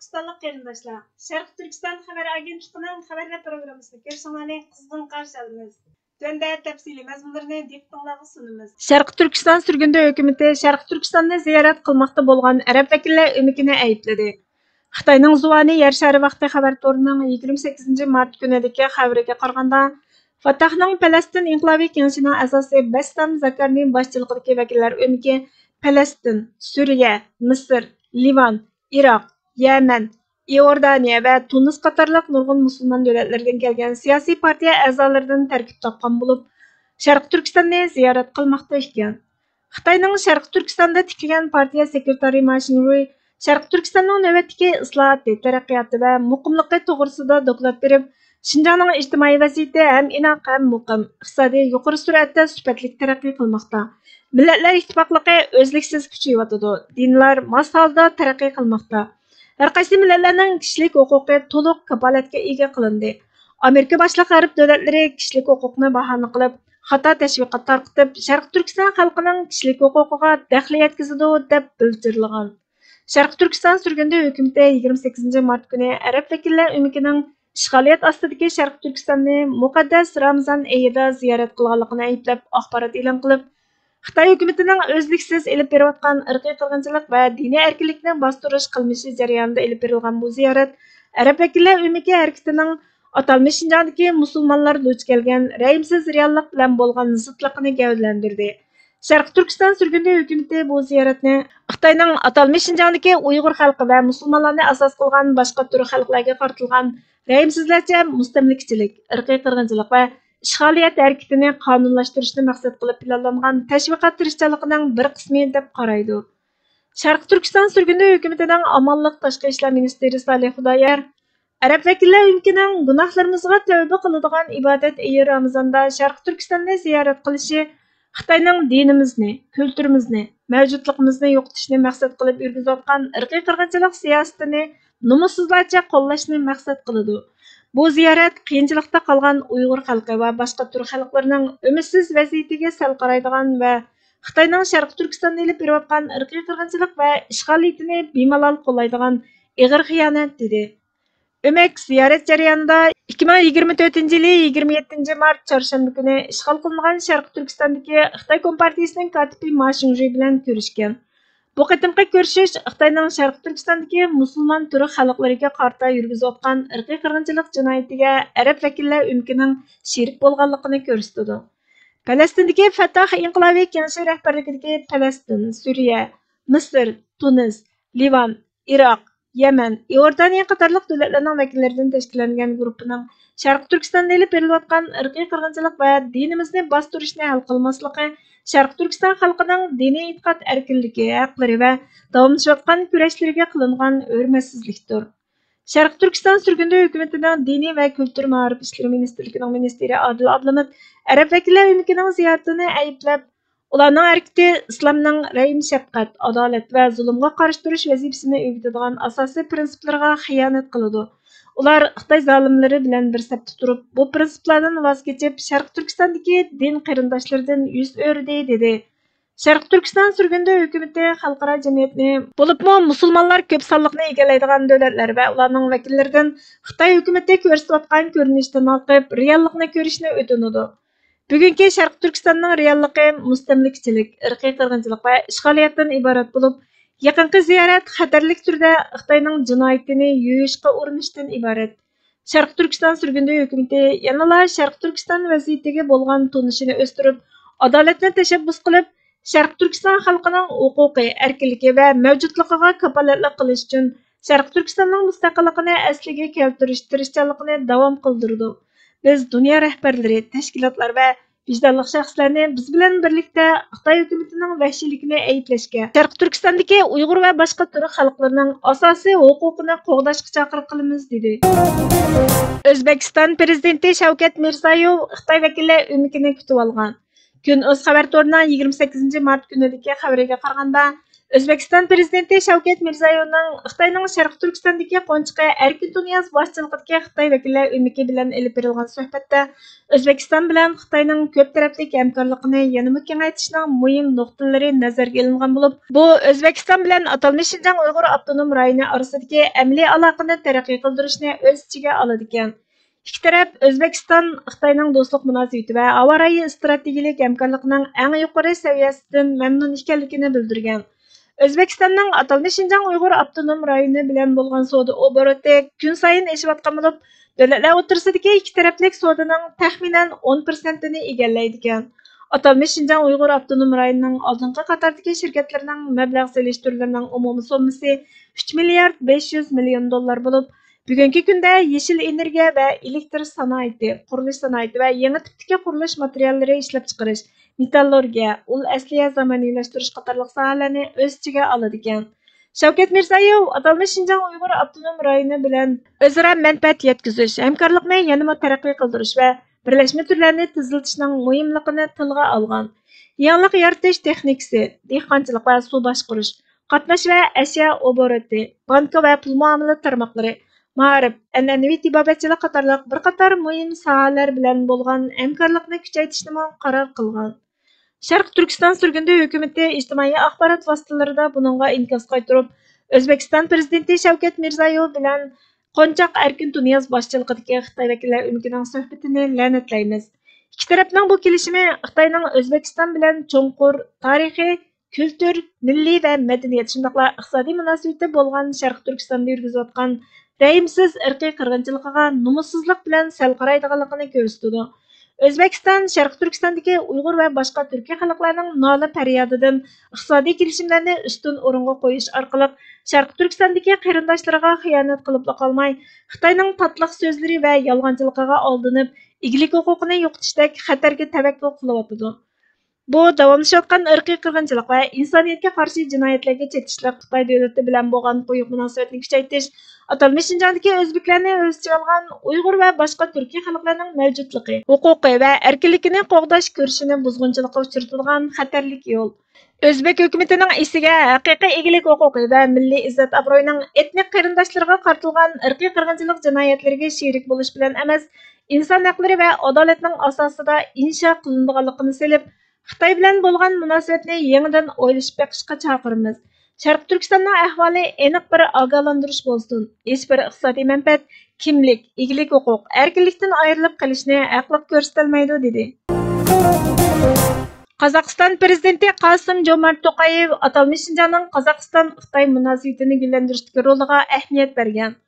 Türkistanlıq qarindoshlar, Sharq Turkiston xabar agentligining xabarlar programmasini ko'rishinglarni qizg'in qarshi olamiz. Tunda tafsiliy mazmunlarni diqqatingizga sunamiz. Sharq Turkiston surgunda hukumatı Sharq Turkistonni ziyorat qilmoqda bo'lgan arab vakillar umikini aybladi. Xitoyning Zuvani yer shari vaqti xabar torining 28 mart kunidagi xabariga qaraganda, Fatahning Falastin inqilobiy kengashining asosi Bassam Zakarning boshchiligidagi vakillar umiki Falastin, Suriya, Misr, Livan, Iroq, Yaman, Iordaniya va Tunis qatorliq nurg'un musulmon davlatlardan kelgan siyosiy partiya a'zolaridan tarkib topgan bo'lib, Sharq Turkistonni ziyorat qilmoqda ekan. Xitoyning Sharq Turkistonda tiklagan partiya sekretari Ma Xinrui Sharq Turkistonning navbatdagi islohoti, taraqqiyoti va muqimligi to'g'risida doklad berib, Şinjanning ijtimoiy vaziyati ham inoq ham muqim, iqtisodiy yuqori sur'atda sifatli taraqqiy qilmoqda. Millatlar ittifoqligi o'zliksiz kuchayotidi. Dinlar mos holda taraqqiy qilmoqda. Har qaysi millatlarning kishilik huquqi to'liq kafolatga ega qilindi. Amerika boshliq g'arb davlatlari kishilik huquqni bahona qilib, xato tashviqot tarqitib, Sharq Turkiston xalqining kishilik huquqiga daxl yetkazadi deb bildirgan. Sharq Turkiston surgunda hukumati 28 mart kuni arab vakillar umikining ishg'oliyat ostidagi Sharq Turkistonni muqaddas Ramazon oyida ziyorat qilganligini ayblab axborot e'lon qilib, Xitoy hukumatining o'zliksiz elib berayotgan irqiy qirg'inchilik va diniy erkinlikni bostirish qilmishi jarayonida elib berilgan bu ziyorat arab vakillar umiki harakatining atalmish Şinjandagi musulmonlar duch kelgan rahimsiz reallik bilan bo'lgan zidliqini gavdalantirdi. Sharq Turkiston surgunda hukumati bu ziyoratni Xitoyning atalmish Şinjandagi Uyg'ur xalqi va musulmonlarni asos qilgan boshqa tur xalqlarga qartilgan rahimsizlarcha mustamlikachilik, irqiy qirg'inchilik va ishg'oliyat harakatini qonunlashtirishni maqsad qilib planlangan tashviqot tirishchiligining bir qismi deb qaraydi. Sharq Turkiston surgunda hukumatining amonliq tashqi ishlar ministri Salih Xudoyer arab vakillar umkining gunohlarimizga tavba qiladigan ibodat oyi Ramazonda Sharq Turkistonni ziyorat qilishi Xitoyning dinimizni, kulturimizni, mavjudligimizni yo'qotishni maqsad qilib yurgizayotgan irqiy qirg'inchilik siyosatini nomussizlarcha qo'llashni maqsad qiladi. Bu ziyorat qiyinchilikda qolgan Uyg'ur xalqi va boshqa tur xalqlarining umidsiz vaziyatiga sal qaraydigan va Xitoyning Sharq Turkistonda elib berayotgan irqiy qirg'inchilik va ishg'oliyatini bemalol qo'llaydigan ig'ir xiyonat dedi. Umak ziyorat jarayonida 2024 yili 27 mart chorshanba kuni ishg'ol qilingan Sharq Turkistondagi Xitoy Kompartiyasining kotibi Ma Xinrui bilan ko'rishgan. Bu qatimqi ko'rishish Xitoyning Sharq Turkistondagi musulmon turi xalqlariga qarata yurgizayotgan irqiy qirg'inchilik jinoyatiga arab vakillar umkining sherik bo'lganligini ko'rsatdi. Falastindagi Fatah inqilobiy kengashi rahbarligidagi Falastin, Suriya, Misr, Tunis, Livan, Iroq, Yaman, Iordaniya qatorliq davlatlarning vakillaridan tashkillangan guruhining Sharq Turkistonda elib berilayotgan irqiy qirg'inchilik va dinimizni bostirishni hal qilmasligi Sharq Turkiston xalqining diniy e'tiqod erkinligi, haqlari va davomlashayotgan kurashlariga qilingan hurmatsizlikdir. Sharq Turkiston surgunda hukumatining diniy va kultur ma'rif ishlari ministrligining ministri Adil Ablamat arab vakillar umikining ziyoratini ayblab, ularning harakati islomning rahim shafqat, adolat va zulmga qarshi turish vazifasini o'rgatadigan asosiy prinsiplarga xiyonat qiladi. Ular Xitoy zolimlari bilan bir safda turib, bu prinsiplardan voz kechib, Sharq Turkistondagi din qarindoshlaridan yuz o'rdi dedi. Sharq Turkiston surgunda hukumati xalqaro jamiyatni, bo'libmi musulmonlar ko'p sonliqni egallaydigan davlatlar va ularning vakillaridan Xitoy hukumati ko'rsatayotgan ko'rinishdan orqib, reallikni ko'rishni o'tinadi. Bugungi Sharq Turkistonning realligi mustamlikachilik, irqiy qirg'inchilik va ishg'oliyatdan iborat bo'lib, yaqinqi ziyorat xatarlik turda Xitoyning jinoyatini yuyishga urinishdan iborat. Sharq Turkiston surgunda hukumati yanada Sharq Turkiston vaziyatiga bo'lgan tunishini o'stirib, adolatni tashabbus qilib, Sharq Turkiston xalqining huquqiy, erkinligi va mavjudligiga kafolatlik qilish uchun Sharq Turkistonning mustaqilligini asliga keltirish tirishchiligini davom qildirdi. Biz dunyo rahbarlari, tashkilotlar va vijdonli shaxslarni biz bilan birlikda Xitoy hukumatining vahshiyligini ayblashga, Sharq Turkistondagi Uyg'ur va boshqa tur xalqlarining asosiy huquqini qo'g'dashga chaqiriq qilamiz dedi. O'zbekiston prezidenti Shavkat Mirziyoyev Xitoy vakili umikini kutib olgan. Kun.uz xabar torining 28 mart kunidagi xabariga qaraganda, O'zbekiston prezidenti Shavkat Mirziyoyevning Xitoyning Sharq Turkistondagi qo'nchiqi Erkin Tunyaz boshchiligidagi Xitoy vakillar o'miki bilan elib berilgan suhbatda O'zbekiston bilan Xitoyning ko'p taraflik hamkorligini yanada kengaytirishning muhim nuqtalari nazarga olingan bo'lib, bu O'zbekiston bilan atalmish Şinjan Uyg'ur avtonom rayoni orasidagi amaliy aloqani taraqqiy qildirishni o'z ichiga oladi ekan. İki taraf O'zbekiston Xitoyning do'stlik munosabati va avarayi strategik hamkorlikning eng yuqori saviyasidan mamnun ekanligini bildirgan. O'zbekistonning atalmish Şinjan Uyg'ur avtonom rayoni bilan bo'lgan savdo oboroti kun sayin oshayotgan bo'lib, davlatlar o'rtasidagi ikki taraflik savdoning taxminan 10% ni egallaydi ekan. Atalmish Şinjan Uyg'ur avtonom rayonining oldingi qatordagi shirkatlarining mablag' solish turlarining umumiy summasi 3 milliard 500 million dollar bo'lib, bugungi kunda yeşil energiya va elektr sanoati, qurilish sanoati va yangi tipdagi qurilish materiallari ishlab chiqarish, metallurgiya, ul asliya zamoniylashtirish qatorliq sohalarni o'z ichiga oladi ekan. Shavkat Mirziyoyev atalmish Şinjan Uyg'ur avtonom rayoni bilan o'zaro manfaat yetkazish, hamkorlikni yanada taraqqiy qildirish va birlashma turlarni tiziltishning muhimligini tilga olgan. Yangilik yaratish texnikasi, dehqonchilik va suv boshqarish, qatnash va ashyo oboroti, banka va pul muomala tarmoqlari, ma'rif, an'anaviy tibobatchilik qatorliq bir qator muhim sohalar bilan bo'lgan hamkorlikni kuchaytirishni qaror qilgan. Sharq Turkiston surgundi hukumati ijtimoiy axborot vositalarida buningga inkas qaytarib, O'zbekiston prezidenti Shavkat Mirziyoyev bilan Qo'nchoq Erkin Tunyaz boshchiligidagi Xitoy vakillar o'mikining suhbatini la'natlaymiz. Ikki tarafning bu kelishimi Xitoyning O'zbekiston bilan cho'nqur tarixiy, kultur, milliy va madaniyat shundaqla iqtisodiy munosabati bo'lgan Sharq Turkistonda yurgizayotgan rəhimsiz irqiy qirg'inchiligiga nomussizlik bilan sal qaraydiganligini ko'rsatadi. O'zbekiston Sharq Turkistondagi Uyg'ur va boshqa turkiy xalqlarning nola faryodidan iqtisodiy kelishimlarni ustun o'ringa qo'yish orqali Sharq Turkistondagi qarindoshlariga xiyonat qilib qolmay, Xitoyning tatliq so'zlari va yolg'onchiligiga aldanib, egalik huquqini yo'qotishdak xatarga tavakkul qilyotdi. Bu davomlashayotgan irqiy qirg'inchilik va insoniyatga qarshi jinoyatlarga chetishlik Xitoy davlati bilan bo'lgan quyuq munosabatni kuchaytirish, atalmish Şinjandagi o'zbeklarni o'z ichiga olgan Uyg'ur va boshqa turkiy xalqlarning mavjudligi, huquqi va erkinligini qo'g'dash ko'rishini buzg'unchilikqa uchratadigan xatarlik yo'l. O'zbek hukumatining isiga haqiqiy egalik huquqi va milliy izzat obro'yining etnik qarindoshlariga qartilgan irqiy qirg'inchilik jinoyatlariga sherik bo'lish bilan emas, inson haqlari va adolatning asosida insho qilinganligini selib, Xitoy bilan bo'lgan munosabatni yangidan o'ylashib beqishga chaqiramiz. Sharq Turkistonning ahvoli aniq bir ogohlantirish bo'lsin. Hech bir iqtisodiy manfaat, kimlik, egalik huquq, erkinlikdan ayrilib qolishni aqliq ko'rsatilmaydi dedi. Qozog'iston prezidenti Qosim-Jomart To'qayev atalmish Şinjanning Qozog'iston-Xitoy munosabatini gullantirishdagi roliga ahamiyat bergan.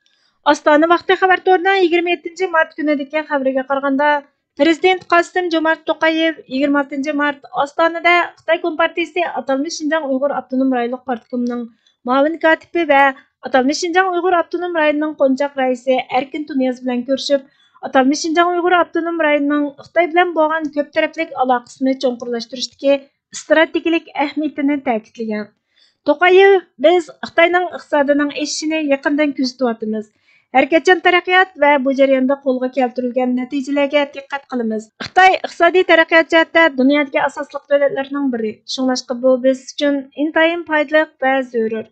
Ostona vaqti xabar to'rining 27 mart kunidagi xabariga qaraganda, Prezident Qosim-Jomart To'qayev 26 mart Ostonada Xitoy Kompartiyasi atalmish Şinjan Uyg'ur avtonom rayonlik partkomining muavin kotibi va atalmish Şinjan Uyg'ur avtonom rayonining qo'nchoq raisi Erkin Tunyaz bilan ko'rishib, atalmish Şinjan Uyg'ur avtonom rayonining Xitoy bilan bo'lgan ko'p taraflik aloqasini cho'nqurlashtirishdagi strategik ahamiyatini ta'kidlagan. To'qayev, biz Xitoyning iqtisodining o'sishini yaqindan kuzatyapmiz. Harakatchan taraqqiyot va bu jarayonda qo'lga keltirilgan natijalarga diqqat qilamiz. Xitoy iqtisodiy taraqqiyot jihatda dunyodagi asosli davlatlarning biri. Shuningdek, bu biz uchun intayin foydali va zarur.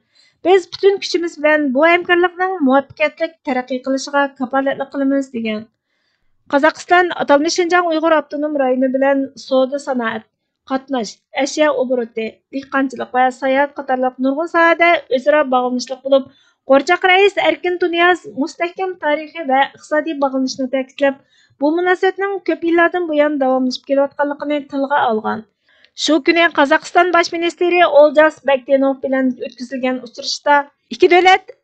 Biz butun kuchimiz bilan bu hamkorlikning muvaffaqiyatli taraqqiy qilishiga kafolatlik qilamiz degan. Qozog'iston atalmish Şinjan Uyg'ur avtonom rayoni bilan savdo sanoat, qatnash, ashyo oboroti, dehqonchilik va sayohat qatorliq nurg'un sohada o'zaro bog'lanishlik bo'lib, Qo'rchoq rais Erkin Tunyaz mustahkam tarixiy va iqtisodiy bog'lanishni ta'kidlab, bu munosabatning ko'p yillardan buyon davomlashib kelayotganligini tilga olgan. Shu kuni Qozog'iston bosh ministri Oljas Baktenov bilan o'tkazilgan uchrashuvda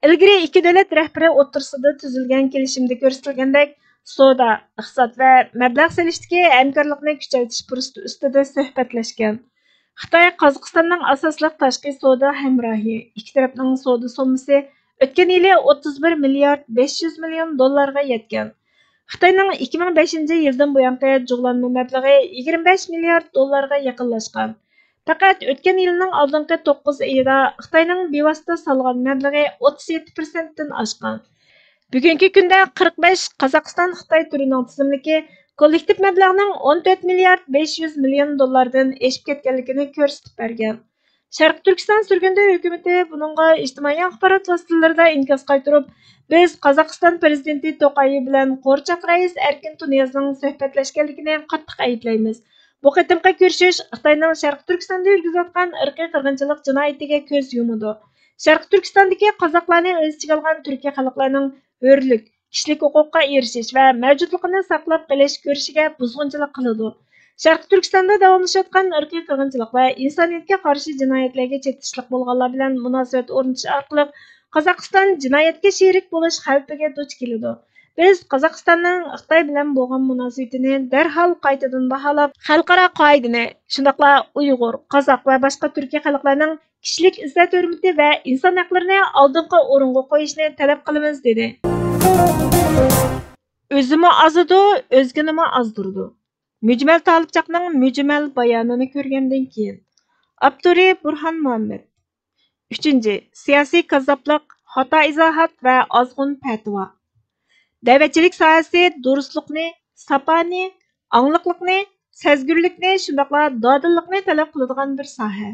ilgari ikki davlat rahbari o'rtasida tuzilgan kelishimda ko'rsatilgandek savdo, iqtisod va mablag' solishdagi hamkorlikni kuchaytirish fursati ustida suhbatlashgan. Xitoy Qozog'istonning asosli tashqi savdo hamrohi, ikki tarafning savdo summasi o'tgan yili 31 milliard 500 million dollarga yetgan. Xitoyning 2005 yildan buyongi jug'lanma mablag'i 25 milliard dollarga yaqinlashgan. Faqat o'tgan yilning oldingi 9 oyida Xitoyning bevosita solgan mablag'i 37% dan oshgan. Bugungi kunda 45 Qozog'iston-Xitoy turining tizimligi kollektiv mablag'ning 14 milliard 500 million dollardan oshib ketganligini ko'rsatib bergan. Sharq Turkiston sürgündü hökuməti bununğa ictimai axbarat vasitələrində inkaz qaytırıb, biz Qozog'iston prezidenti To'qayev bilan Qo'rchoq rais Erkin Tuniyazning suhbatlashganligini qattiq ayblaymiz. Bu qitimqi ko'rishish Xitoyning Sharq Turkistonda yurgizayotgan irqiy qirg'inchilik jinoyatiga ko'z yumadi. Sharq Turkistondagi qozoqlarni o'z ichiga olgan Turkiya xalqlarining hurlik, kishilik huquqqa erishish va mavjudligini saqlab qolish ko'rishiga buzg'unchilik qiladi. Sharq Turkistonda davomlashayotgan irqiy qirg'inchilik va insoniyatga qarshi jinoyatlarga chetishlik bo'lganlar bilan munosabat o'rnatish orqali Qozog'iston jinoyatga sherik bo'lish xavfiga duch keladi. Biz Qozog'istonning Xitoy bilan bo'lgan munosabatini darhol qaytadan baholab, xalqaro qoidani, shundaqla Uyg'ur, Qozoq va boshqa Turkiya xalqlarining kishilik izzat hurmati va inson haqlarini oldingi o'ringa qo'yishni talab qilamiz dedi. O'zimi azidu, o'zginimi azdirdi. Mücmel Talipçaqning mücmel bayonini ko'rgandan keyin. Abduri Burhan Muhammad. 3. Siyosiy kazzoblik, xato izohat va ozg'un fatvo. Da'vatchilik sohasi durustlikni, sapani, angliqlikni, sezgirlikni, shundaqla dodillikni talab qiladigan bir soha.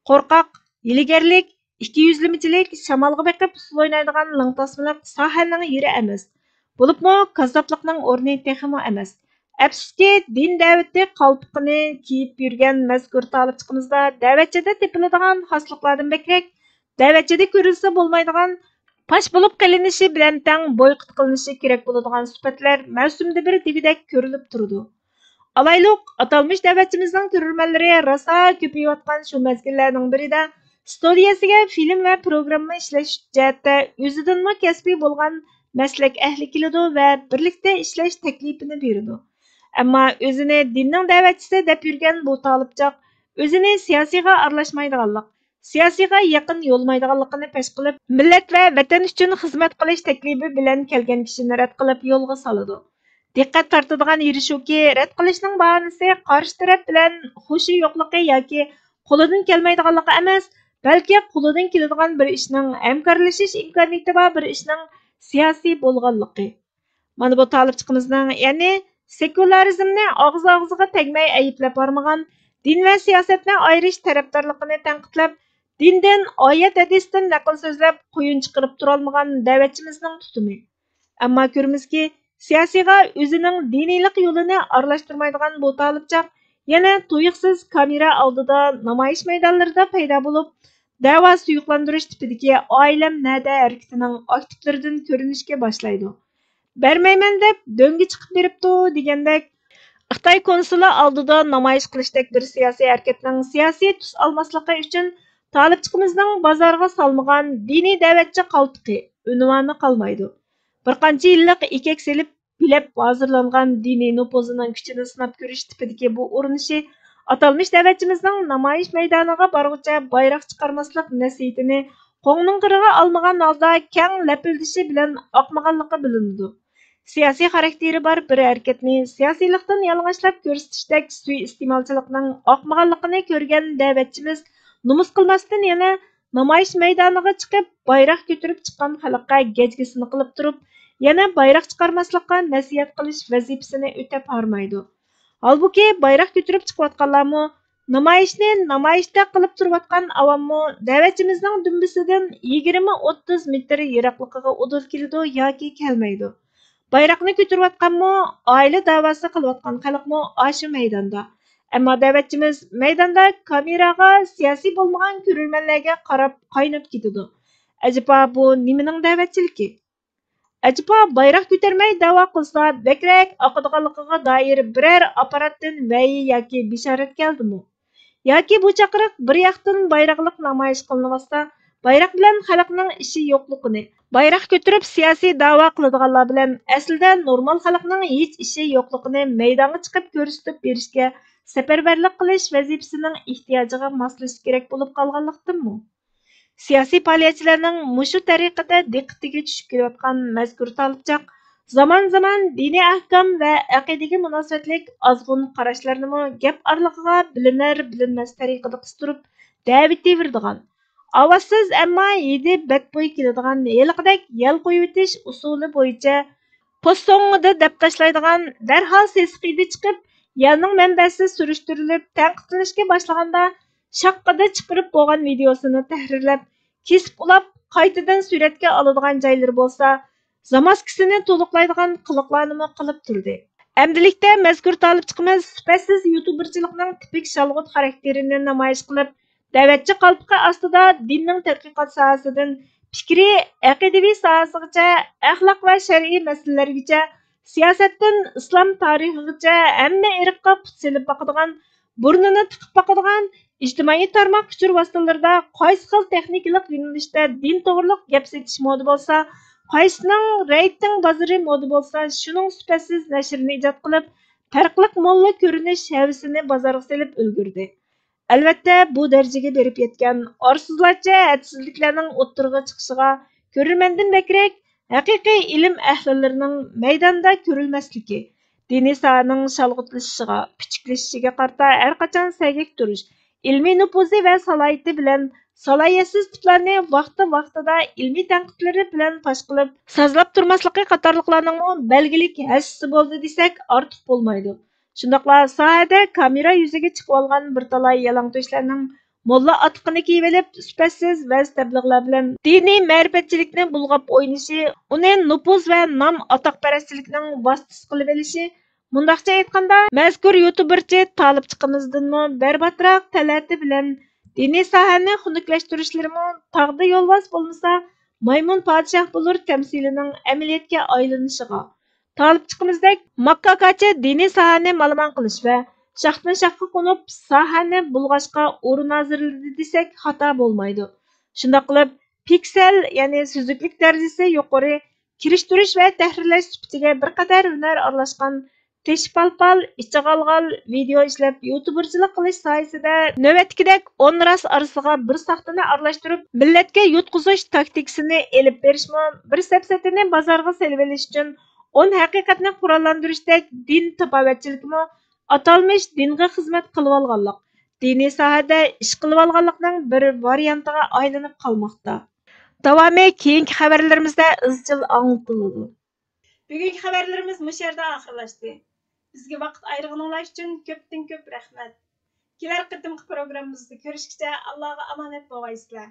Qo'rqoq, hiylagarlik, ikkiyuzlamachilik, shamolga beqib usul o'ynaydigan langtasmalik sohaning yeri emas. Bo'libmi kazzoblikning o'rni texmo emas. Afsuski, din da'vati qalpiqini kiyib yurgan mazkur talibchiqimizda da'vatchida tepiladigan xosliklardan bekrak, da'vatchida ko'rilsa bo'lmaydigan pash bo'lib qilinishi bilan tang bo'yqut qilinishi kerak bo'ladigan sifatlar mavsumda bir degidek ko'rilib turdi. Alayliq, atalmış da'vatchimizning ko'rurmanlari rosa ko'payayotgan shu mezgillarning birida studiyasiga film va programma ishlash jihatda o'zidanmi kasbiy bo'lgan maslak ahli keladi va birlikda ishlash taklifini beradi. Ammo o'zini dinning da'vatchisi deb yurgan bu talibchoq o'zini siyosiyga aralashmaydiganlik, siyosiyga yaqin yo'lmaydiganligini pesh qilib, millat va vatan uchun xizmat qilish taklifi bilan kelgan kishini rad qilib yo'lga soladi. Diqqat tortadigan yeri shuki, rad qilishning bahonasi qarshi taraf bilan xushi yo'qligi yoki qo'lidan kelmaydiganligi emas, balki qo'lidan keladigan bir ishning hamkorlashish imkoniyati bor bir ishning siyosiy bo'lganligi. Mana bu talibchiqimizning, ya'ni sekularizmni og'iz-og'izga tegmay ayblab bormagan, din va siyosatni ayirish tarafdorligini tanqidlab, dindan, oyat hadisdan naql so'zlab qo'yun chiqarib turolmagan da'vatchimizning tutumi. Ammo ko'ramizki, siyosiyga o'zining diniylik yo'lini aralashtirmaydigan bu talibchoq yana tuyuqsiz kamera oldida namoyish maydonlarida paydo bo'lib, da'vo suyuqlantirish tipidagi oilam nada harakatining aktivlaridan ko'rinishga boshlaydi. Bermayman deb do'nga chiqib beribdi degandek, Xitoy konsuli oldida namoyish qilishdek bir siyosiy harakatning siyosiy tus olmasligi uchun talibchiqimizning bozorga solmagan diniy da'vatchi qaltiqi unvoni qolmaydi. Bir qancha yillik ekak selib bilib hozirlangan diniy nupuzining kuchini sinab ko'rish tipidagi bu urinishi atalmış da'vatchimizning namoyish maydoniga borguncha bayroq chiqarmaslik nasiyatini qo'ngning qirig'i olmagan holda keng lapildishi bilan oqmaganligi bilinadi. Siyosiy xarakteri bor bir harakatni siyosiylikdan yalang'ochlab ko'rsatishdek suiiste'molchilikning oqmaganligini ko'rgan da'vatchimiz nomus qilmasdan yana namoyish maydoniga chiqib bayroq ko'tarib chiqqan xalqqa gajgisini qilib turib, yana bayroq chiqarmaslikqa nasihat qilish vazifasini o'tab bormaydi. Halbuki bayroq ko'tarib chiqayotganlarmi, namoyishni namoyishda qilib turayotgan avommi da'vatchimizning dumbisidan 20-30 metr yiroqligiga udul keladi yoki kelmaydi. Bayroqni ko'tarayotganmi, oila da'vosi qilayotgan xalqmi ashu maydonda. Ammo da'vatchimiz maydonda kameraga siyosiy bo'lmagan ko'rurmanlarga qarab qaynab ketadi. Ajaba bu nimaning da'vatchiligi? Ajaba bayroq ko'tarmay da'vo qilsa, bakrak oqadiganligiga doir biror apparatdan vayi yoki bishorat keldimi? Yoki bu chaqiriq bir yoqdan bayroqliq namoyish qilinmasa, bayroq bilan xalqning ishi yo'qligini, bayroq ko'tarib siyosiy da'vo qiladiganlar bilan aslida normal xalqning hech ishi yo'qligini maydonga chiqib ko'rsatib berishga safarbarlik qilish vazifasining ehtiyojiga moslashish kerak bo'lib qolganlikdanmi? Siyosiy faoliyatchilarning mushu tariqada diqqatiga tushib kelayotgan mazkur talibchoq zamon-zamon diniy ahkam va aqidaga munosabatlik ozg'un qarashlarni gap orlig'iga bilinar-bilinmas tariqada qistirib da'vat beradigan, ovozsiz ammo hidi badbo'y keladigan yilqidek yel qo'yib o'tish usuli bo'yicha postongida deb tashlaydigan, darhol sesqiydi chiqib, yelning manbasi surishtirilib tanqidlanishga boshlaganda shaqqada chiqarib bo'lgan videosini tahrirlab, kesib ulab, qaytadan suratga oladigan joylari bo'lsa, zamaskisini to'liqlaydigan qiliqlarni qilib turdi. Әмділікте мәзкүр талып chiqimiz sifatsiz youtuberchilikning tipik shalg'ut xarakterini namoyish qilib, da'vatchi qalbqi ostida dinning tadqiqot sohasidan fikri, aqidaviy sohasigacha, axloq va shar'iy masalalargacha, siyosatdan islom tarixigacha hamma irqqa put silib boqadigan, burnini tiqib boqadigan, ijtimoiy tarmoq uchur vositalarida qaysi xil texnikalik yo'nalishda din to'g'riliq gap setish moda bo'lsa, qaysining reyting bozori moda bo'lsa, shuning sifatsiz nashrni ijod qilib, farqliq molla ko'rinish havasini bozorga selib ulgurdi. Albatta, bu darajaga berib yetgan orsizlarcha hadsizliklarning o'ttirg'i chiqishiga ko'rilmandan bakrak haqiqiy ilm ahlilarining maydonda ko'rilmasligi, diniy sohaning shalg'utlashishiga, pichiklashishiga qarta har qachon sagak turish, ilmiy nufuzi va salohiyati bilan salohiyatsiz tiplarni vaqti-vaqtida ilmiy tanqidlari bilan fosh qilib, sazlab turmasligi qatorliqlarning belgilik hassisi bo'ldi desak ortiq bo'lmaydi. Shundaqla sohada kamera yuziga chiqib olgan bir talay yalangtoshlarning molla otqini kiyib olib, sifatsiz vaz tabliğlar bilan diniy ma'rifatchilikni bulg'ab o'ynashi, uni nupuz va nom atoqparastlikning vositasi qilib olishi, mundaqcha aytganda, mazkur youtuberchi talib chiqimizdanmi barbatroq talati bilan diniy sohani xunuklashtirishlarimi tog'da yo'lvoz bo'lmasa, maymun podshoh bo'lur tamsilining amaliyotga aylanishiga, talib chiqimizdek makkakacha diniy sohani malaman qilish va shaxtdan shaxqa qo'nib sohani bulg'ashga o'rin hozirladi desak xato bo'lmaydi. Shundoq qilib, piksel, ya'ni suzuklik darajasi yuqori, kirishtirish va tahrirlash sifatiga bir qadar hunar aralashgan teshpalpal, ichig'alg'al video ishlab youtuberchilik qilish sohasida navbatdagidek 10 ras orasiga bir saxtani aralashtirib, millatga yutqizish taktikasini elib berishmi, bir sapsatini bozorga selib olish uchun 10 haqiqatni qurollantirishdek din tapovatchilikmi atalmish dinga xizmat qilib olganlik, diniy sohada ish qilib olganlikning bir variantiga aylanib qolmoqda. Davomi keyingi xabarlarimizda izchil anglitiladi. Bugungi xabarlarimiz mush yerda oxirlashdi. Bizga vaqt ayirganingiz uchun ko'pdan ko'p rahmat. Kelar qitimqi programmamizda ko'rishguncha Allohga omonat bo'laysizlar.